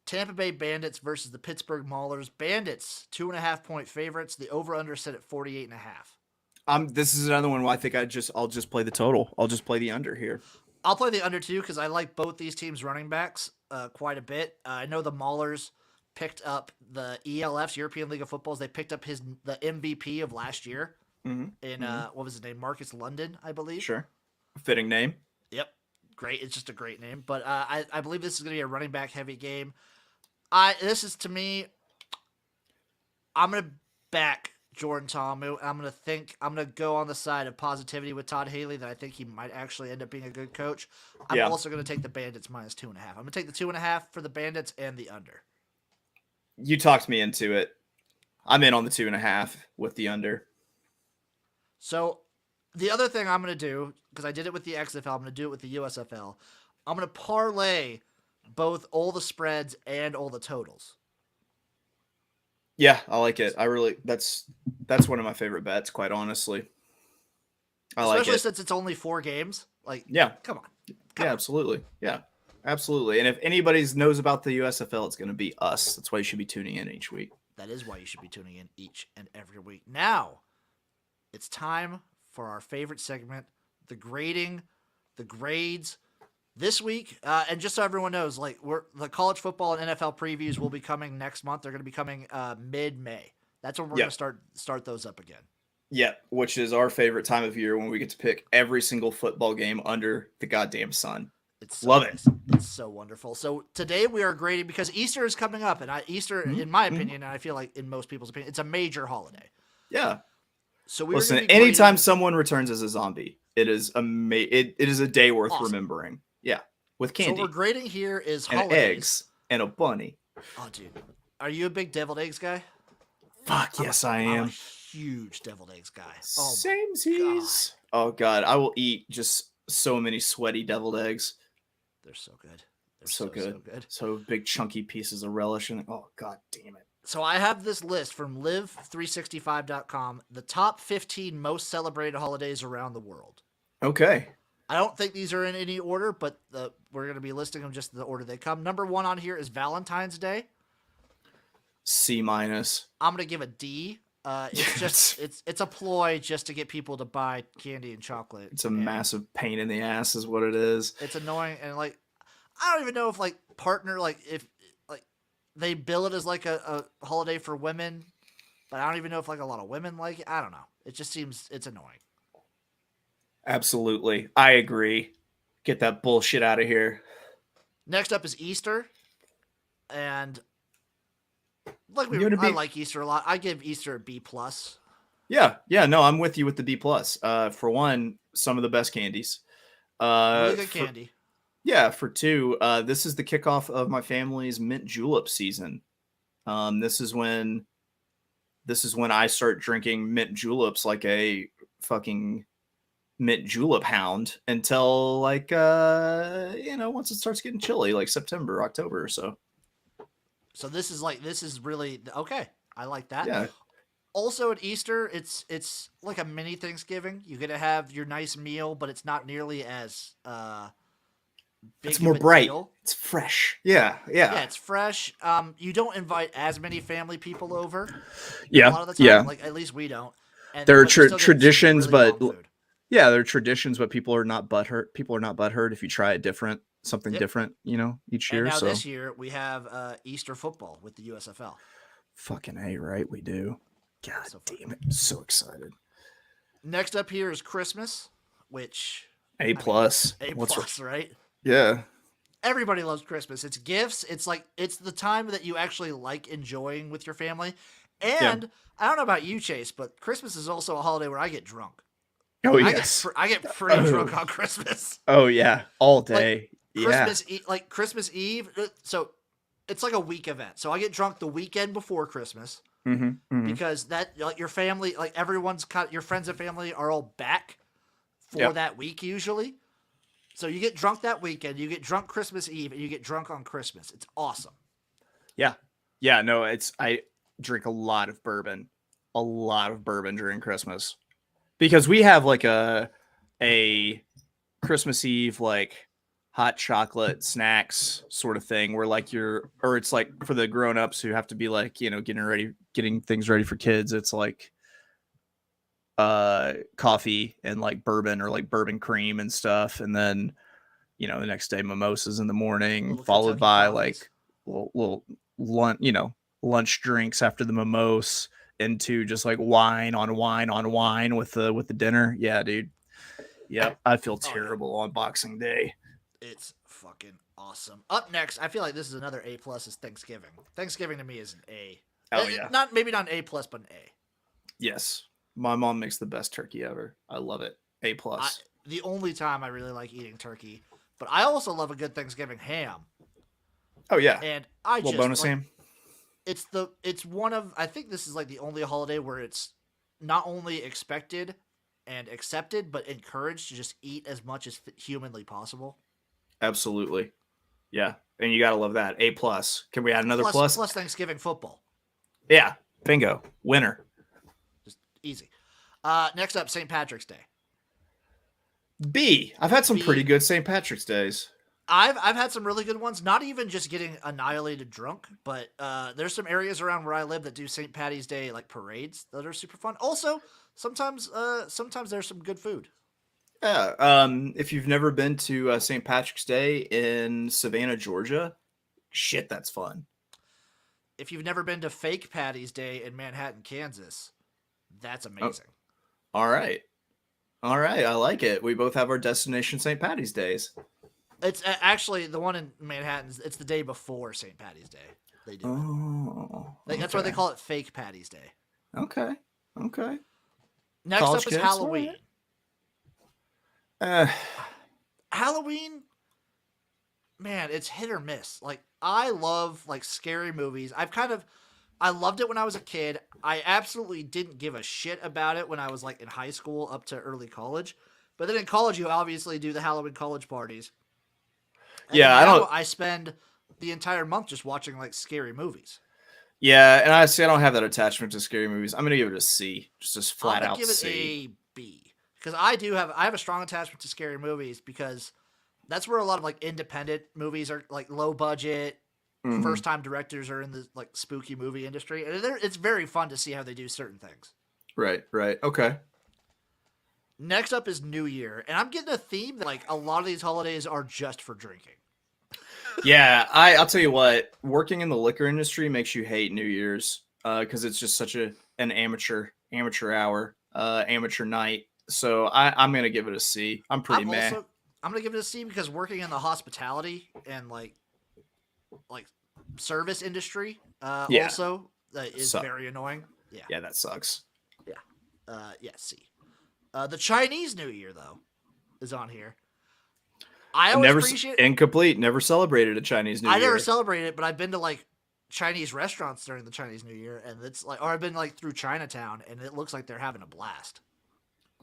Tampa Bay Bandits versus the Pittsburgh Maulers. Bandits, 2.5-point favorites. The over-under set at 48.5. This is another one where I think I'll just play the total. I'll just play the under here. I'll play the under too because I like both these teams' running backs quite a bit. I know the Maulers picked up the ELFs, European League of Footballs. They picked up the MVP of last year in what was his name? Marcus London, I believe. Sure, fitting name. Yep, great. It's just a great name. But I believe this is going to be a running back heavy game. This is, to me, I'm going to back Jordan Ta'amu. I'm going to go on the side of positivity with Todd Haley that I think he might actually end up being a good coach. I'm also going to take the Bandits minus 2.5. I'm going to take the 2.5 for the Bandits and the under. You talked me into it. I'm in on the 2.5 with the under. So the other thing I'm going to do, because I did it with the XFL, I'm going to do it with the USFL. I'm going to parlay both all the spreads and all the totals. Yeah, I like it. That's one of my favorite bets, quite honestly. Especially since it's only 4 games. Like, yeah, come on. Absolutely. Yeah, absolutely. And if anybody knows about the USFL, it's going to be us. That's why you should be tuning in each week. That is why you should be tuning in each and every week. Now, it's time for our favorite segment, the grading, the grades. This week, and just so everyone knows, like the college football and NFL previews will be coming next month. They're going to be coming mid-May. That's when we're going to start those up again. Yeah, which is our favorite time of year when we get to pick every single football game under the goddamn sun. Love it. It's so wonderful. So today we are grading because Easter is coming up, and Easter, in my opinion, and I feel like in most people's opinion, it's a major holiday. Yeah. So listen. Anytime someone returns as a zombie, it is it is a day worth remembering. Yeah, with candy. So what we're grading here is and holidays. Eggs and a bunny. Oh, dude, are you a big deviled eggs guy? Fuck yes, I am. I'm a huge deviled eggs guy. Oh, Samesies. Oh god, I will eat just so many sweaty deviled eggs. They're so good. They're so good. So big chunky pieces of relish in it. Oh god damn it. So I have this list from live365.com, the top 15 most celebrated holidays around the world. Okay. I don't think these are in any order, but we're going to be listing them just in the order they come. Number 1 on here is Valentine's Day. C-. I'm going to give a D. It's just it's a ploy just to get people to buy candy and chocolate. It's a massive pain in the ass is what it is. It's annoying, and like I don't even know if like partner like if like they bill it as like a holiday for women, but I don't even know if like a lot of women like it. I don't know. It just seems it's annoying. Absolutely. I agree. Get that bullshit out of here. Next up is Easter. And like I like Easter a lot. I give Easter a B+. Yeah. No, I'm with you with the B+. For one, some of the best candies. Really good candy. Yeah, for 2, this is the kickoff of my family's mint julep season. This is when I start drinking mint juleps like a fucking mint julep hound until like once it starts getting chilly, like September, October or so. So this is really okay. I like that. Yeah. Also at Easter, it's like a mini Thanksgiving. You're gonna have your nice meal, but it's not nearly as big. It's more bright. Deal. It's fresh. Yeah. Yeah, it's fresh. You don't invite as many family people over. Yeah. A lot of the time, yeah. Like at least we don't. And there are traditions, really but yeah, there are traditions, but people are not butthurt. People are not butthurt if you try it different, something different, each year. And now so this year we have Easter football with the USFL. Fucking A, right? We do. God damn it! I'm so excited. Next up here is Christmas, which A+. A+, right? Yeah. Everybody loves Christmas. It's gifts. It's like it's the time that you actually like enjoying with your family. And I don't know about you, Chase, but Christmas is also a holiday where I get drunk. Oh yes, I get pretty drunk on Christmas. Oh yeah, all day. Christmas Eve. So it's like a week event. So I get drunk the weekend before Christmas because that like your family, like your friends and family are all back for that week usually. So you get drunk that weekend. You get drunk Christmas Eve, and you get drunk on Christmas. It's awesome. Yeah. No, I drink a lot of bourbon during Christmas. Because we have like a Christmas Eve like hot chocolate snacks sort of thing where like it's like for the grown-ups who have to be like, getting things ready for kids. It's like coffee and like bourbon or like bourbon cream and stuff. And then, the next day mimosas in the morning, followed by like little lunch drinks after the mimosas. Into just like wine on wine with the dinner. Yeah, dude. Yeah, I feel terrible on Boxing Day. It's fucking awesome. Up next, I feel like this is another A+ is Thanksgiving. Thanksgiving to me is an A. Oh yeah. Maybe not an A+, but an A. Yes. My mom makes the best turkey ever. I love it. A+. The only time I really like eating turkey, but I also love a good Thanksgiving ham. Oh yeah. And I bonus ham. it's one of, I think this is like the only holiday where it's not only expected and accepted, but encouraged to just eat as much as humanly possible. Absolutely. Yeah. And you got to love that. A plus. Can we add another plus? Plus Thanksgiving football. Yeah. Bingo. Winner. Just easy. Next up, St. Patrick's Day. B. I've had some B. pretty good St. Patrick's Days. I've had some really good ones. Not even just getting annihilated drunk, but there's some areas around where I live that do St. Patty's Day like parades that are super fun. Also, sometimes there's some good food. Yeah. If you've never been to St. Patrick's Day in Savannah, Georgia, shit, that's fun. If you've never been to Fake Patty's Day in Manhattan, Kansas, that's amazing. Oh, all right. I like it. We both have our destination St. Patty's Days. It's actually the one in Manhattan. It's the day before St. Patty's Day. They do. Oh, That's why they call it Fake Patty's Day. Okay. Next College up is kids? Halloween. Right. Halloween, man, it's hit or miss. Like, I love like scary movies. I loved it when I was a kid. I absolutely didn't give a shit about it when I was like in high school up to early college. But then in college, you obviously do the Halloween college parties. And Yeah, I spend the entire month just watching like scary movies. Yeah, and I don't have that attachment to scary movies. I'm gonna give it a C, just flat out give it C. a B because I have a strong attachment to scary movies because that's where a lot of like independent movies are, like low budget, first time directors are in the like spooky movie industry, and it's very fun to see how they do certain things. Right. Okay. Next up is New Year, and I'm getting a theme that like a lot of these holidays are just for drinking. Yeah, I'll tell you what. Working in the liquor industry makes you hate New Year's because it's just such an amateur hour, amateur night. So I'm gonna give it a C. I'm pretty meh. I'm gonna give it a C because working in the hospitality and like service industry also is very annoying. Yeah, that sucks. Yeah, C. The Chinese New Year though is on here. I always appreciate incomplete. Never celebrated a Chinese New Year. I never celebrated it, but I've been to like Chinese restaurants during the Chinese New Year, and it's like, or I've been like through Chinatown, and it looks like they're having a blast.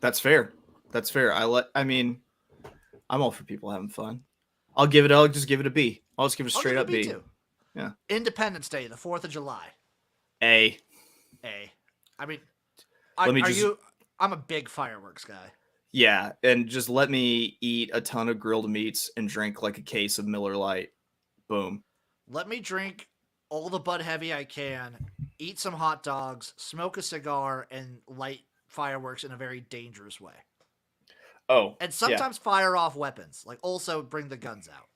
That's fair. I mean, I'm all for people having fun. I'll just give it a B. I'll just give it a straight up B. Too. Yeah. Independence Day, the 4th of July. A. I mean, I'm a big fireworks guy. Yeah, and just let me eat a ton of grilled meats and drink like a case of Miller Lite. Boom. Let me drink all the Bud Heavy I can, eat some hot dogs, smoke a cigar, and light fireworks in a very dangerous way. Oh, and sometimes fire off weapons. Like, also bring the guns out.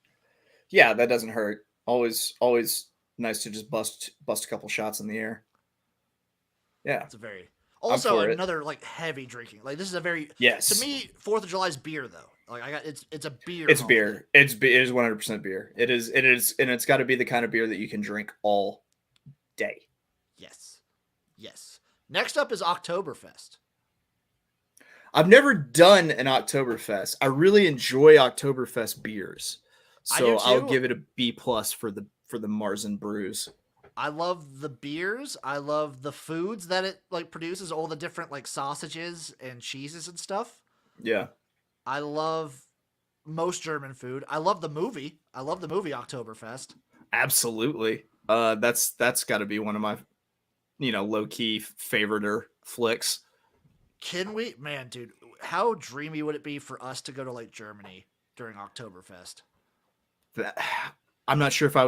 Yeah, that doesn't hurt. Always nice to just bust a couple shots in the air. Yeah, it's a very another like heavy drinking. Like, this is a very to me 4th of July is beer though. Like, it's a beer. It's beer. It is 100% beer. It is, and it's got to be the kind of beer that you can drink all day. Yes. Next up is Oktoberfest. I've never done an Oktoberfest. I really enjoy Oktoberfest beers, so I'll give it a B+ for the Marzen brews. I love the beers. I love the foods that it like produces, all the different like sausages and cheeses and stuff. Yeah. I love most German food. I love the movie. I love the movie Oktoberfest. Absolutely. That's got to be one of my low key favorite flicks. Can we, man, dude, how dreamy would it be for us to go to like Germany during Oktoberfest? I'm not sure if I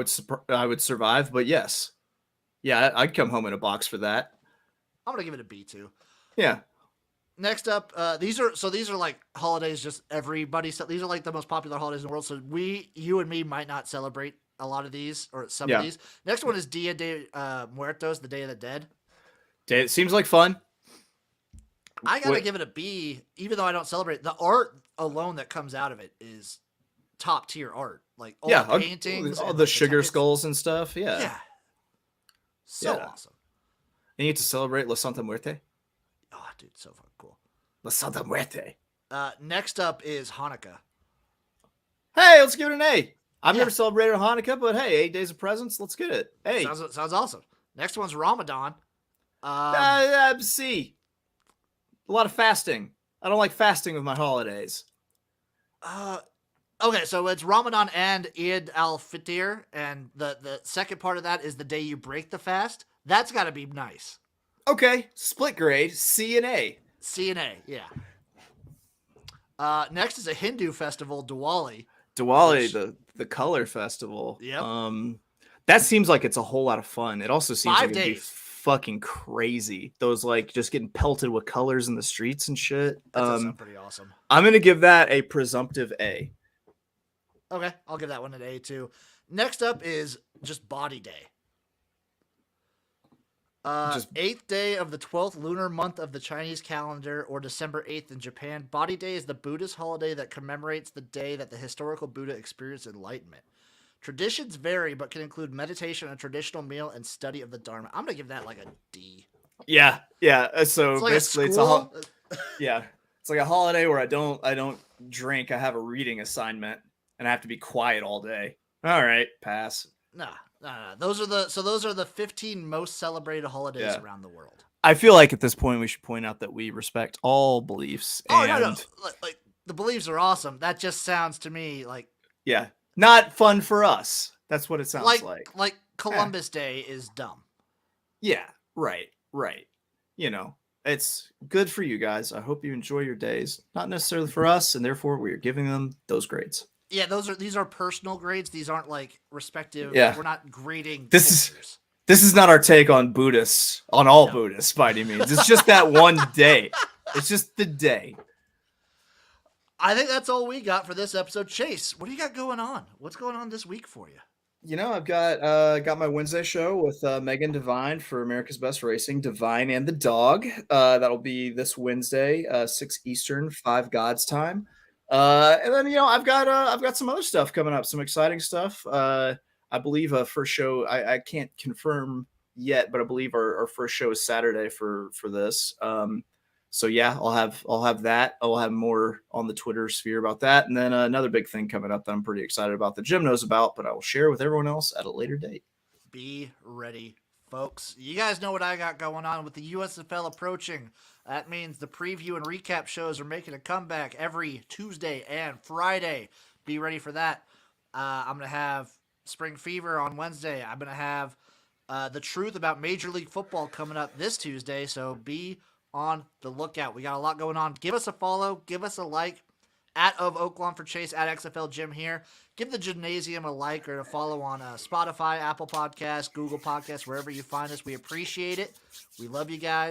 would survive, but yes. Yeah, I'd come home in a box for that. I'm going to give it a B too. Yeah. Next up, these are like holidays just everybody. These are like the most popular holidays in the world. So you and me might not celebrate a lot of these or some of these. Next one is Dia de Muertos, the Day of the Dead. It seems like fun. I got to give it a B, even though I don't celebrate. The art alone that comes out of it is top tier art. Like all the paintings, all the sugar skulls and stuff. Yeah. So awesome. And you get to celebrate La Santa Muerte. Oh, dude, so fucking cool. La Santa Muerte. Next up is Hanukkah. Hey, let's give it an A. I've never celebrated Hanukkah, but hey, 8 days of presents. Let's get it. Hey, sounds awesome. Next one's Ramadan. C. A lot of fasting. I don't like fasting with my holidays. Okay, so it's Ramadan and Eid al-Fitr, and the second part of that is the day you break the fast. That's got to be nice. Okay, split grade, C and A. C and A, yeah. Next is a Hindu festival, Diwali. Diwali, the color festival. Yep. That seems like it's a whole lot of fun. It also seems 5 like it'd be days. fucking crazy. Those like just getting pelted with colors in the streets and shit. That does sound pretty awesome. I'm gonna give that a presumptive A. Okay, I'll give that one an A too. Next up is just Body Day. 8th day of the 12th lunar month of the Chinese calendar, or December 8th in Japan. Body Day is the Buddhist holiday that commemorates the day that the historical Buddha experienced enlightenment. Traditions vary, but can include meditation, a traditional meal, and study of the Dharma. I'm gonna give that like a D. Yeah. So It's like basically, it's like it's like a holiday where I don't drink. I have a reading assignment, and I have to be quiet all day. All right, pass. Nah. Those are the 15 most celebrated holidays around the world. I feel like at this point we should point out that we respect all beliefs. Oh, no. Like the beliefs are awesome. That just sounds to me like not fun for us. That's what it sounds like. Like Columbus Day is dumb. Yeah, right. You know, it's good for you guys. I hope you enjoy your days. Not necessarily for us, and therefore we are giving them those grades. Yeah, these are personal grades. These aren't like respective. Yeah. We're not grading. This is not our take on Buddhists, on all Buddhists by any means. It's just that one day. It's just the day. I think that's all we got for this episode. Chase, what do you got going on? What's going on this week for you? You know, I've got my Wednesday show with Megan Devine for America's Best Racing, Devine and the Dog. That'll be this Wednesday, 6 Eastern, 5 God's time. And then, you know, I've got some other stuff coming up, some exciting stuff. I believe a first show, I can't confirm yet, but I believe our first show is Saturday for this. So yeah, I'll have that. I'll have more on the Twitter sphere about that. And then another big thing coming up that I'm pretty excited about that Jim knows about, but I will share with everyone else at a later date. Be ready, folks. You guys know what I got going on with the USFL approaching. That means the preview and recap shows are making a comeback every Tuesday and Friday. Be ready for that. I'm going to have Spring Fever on Wednesday. I'm going to have The Truth about Major League Football coming up this Tuesday, so be on the lookout. We got a lot going on. Give us a follow. Give us a like. At of Oaklawn for Chase, at XFL Jim here. Give the Jimnasium a like or a follow on Spotify, Apple Podcasts, Google Podcasts, wherever you find us. We appreciate it. We love you guys.